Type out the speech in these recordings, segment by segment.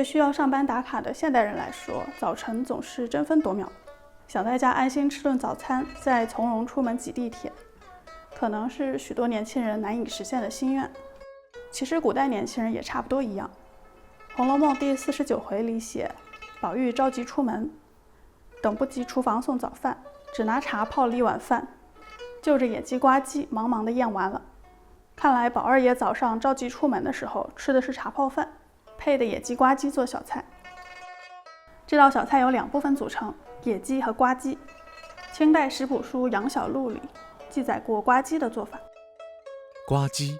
对需要上班打卡的现代人来说，早晨总是争分夺秒，想在家安心吃顿早餐，再从容出门挤地铁，可能是许多年轻人难以实现的心愿。其实古代年轻人也差不多一样。《红楼梦》第49回里写，宝玉着急出门，等不及厨房送早饭，只拿茶泡了一碗饭，就着野鸡呱唧忙忙地咽完了。看来宝二爷早上着急出门的时候吃的是茶泡饭，配的野鸡呱唧做小菜。这道小菜有2部分组成，野鸡和呱唧。清代食谱书《杨小录》里记载过呱唧的做法。呱唧，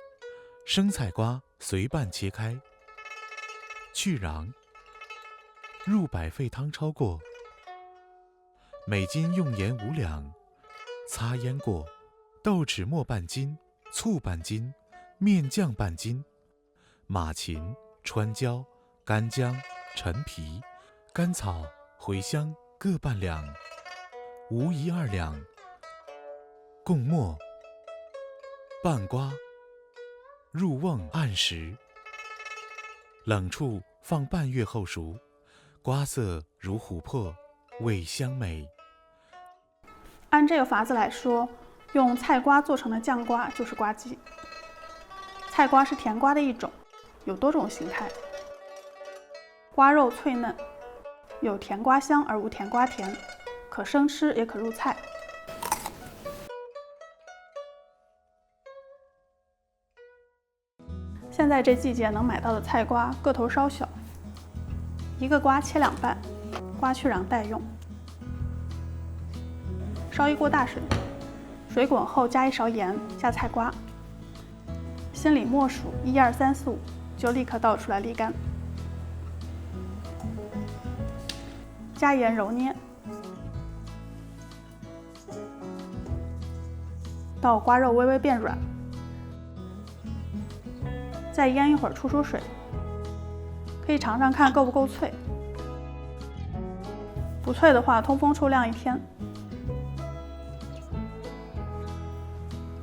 生菜瓜随瓣切开，去瓤，入百沸汤焯过，每斤用盐5两，擦腌过，豆豉末半斤，醋半斤，面酱半斤，马芹、川椒、干姜、陈皮、甘草、茴香各半两，无1、2两，共末，拌瓜，入瓮按时，冷处放半月后熟，瓜色如琥珀，味香美。按这个法子来说，用菜瓜做成的酱瓜就是呱唧。菜瓜是甜瓜的一种，有多种形态。瓜肉脆嫩，有甜瓜香而无甜瓜甜，可生吃也可入菜。现在这季节能买到的菜瓜个头稍小，一个瓜切2半，瓜去瓤待用。烧一锅大水，水滚后加1勺盐，加菜瓜，心里默数1、2、3、4、5，就立刻倒出来沥干。加盐揉捏，到瓜肉微微变软，再腌一会儿出水，可以尝尝看够不够脆。不脆的话，通风处晾1天。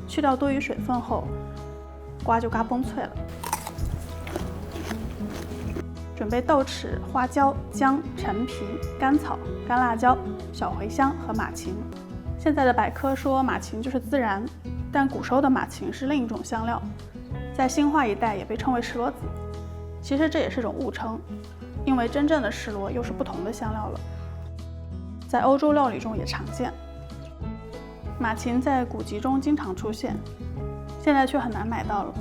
去掉多余水分后，瓜就嘎嘣脆了。准备豆豉、花椒、姜、陈皮、甘草、干辣椒、小茴香和马芹。现在的百科说马芹就是孜然，但古时候的马芹是另一种香料，在兴化一带也被称为石螺子。其实这也是种误称，因为真正的石螺又是不同的香料了。在欧洲料理中也常见。马芹在古籍中经常出现，现在却很难买到了，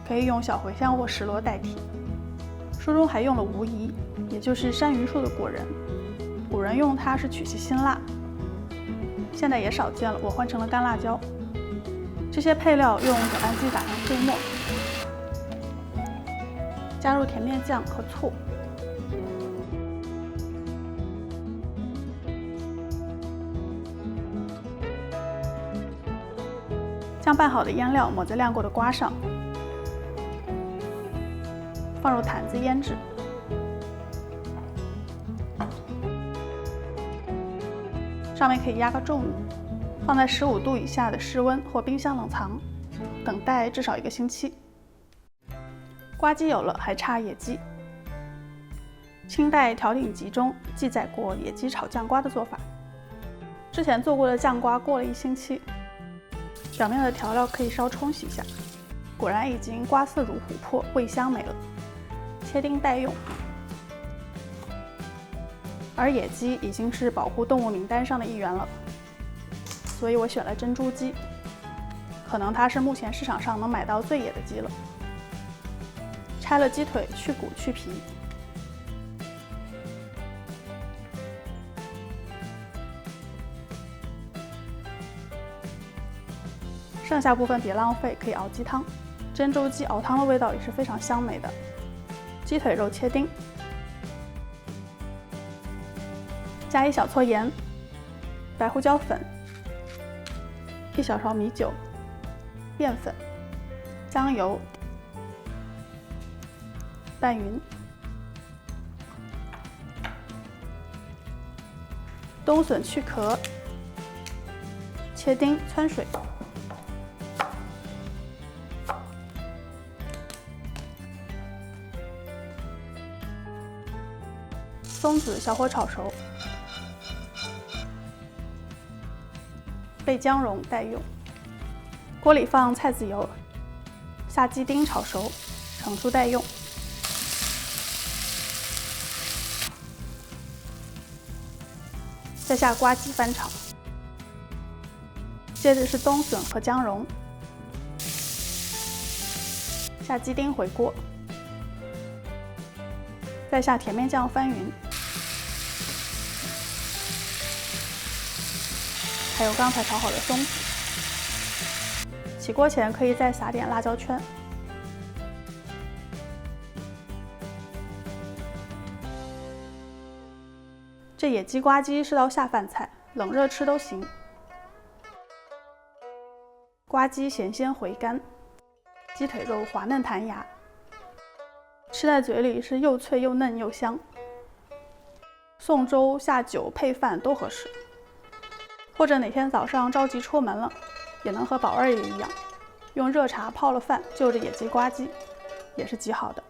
可以用小茴香或石螺代替。书中还用了无疑，也就是山榆树的果仁，古人用它是取其辛辣，现在也少见了，我换成了干辣椒。这些配料用搅拌机打成碎末，加入甜面酱和醋。将拌好的腌料抹在晾过的瓜上，放入坛子腌制。上面可以压个重物，放在15度以下的室温或冰箱冷藏，等待至少1个星期。瓜鸡有了，还差野鸡。清代调鼎集中记载过野鸡炒酱瓜的做法。之前做过的酱瓜过了1星期，表面的调料可以稍冲洗一下，果然已经瓜色如琥珀，味香美了。切丁待用。而野鸡已经是保护动物名单上的一员了，所以我选了珍珠鸡，可能它是目前市场上能买到最野的鸡了。拆了鸡腿，去骨去皮。剩下部分别浪费，可以熬鸡汤。珍珠鸡熬汤的味道也是非常香美的。鸡腿肉切丁，加1小撮盐、白胡椒粉、1小勺米酒、淀粉、酱油，拌匀。冬笋去壳，切丁汆水。松子小火炒熟，备姜蓉待用。锅里放菜籽油，下鸡丁炒熟，盛出待用。再下瓜鸡翻炒，接着是冬笋和姜蓉，下鸡丁回锅，再下甜面酱翻匀，还有刚才炒好的松子。起锅前可以再撒点辣椒圈。这野鸡呱鸡是道下饭菜，冷热吃都行。呱鸡咸鲜回甘，鸡腿肉滑嫩弹牙，吃在嘴里是又脆又嫩又香。送粥下酒配饭都合适，或者哪天早上着急出门了，也能和宝儿爷一样，用热茶泡了饭就着野鸡呱鸡，也是极好的。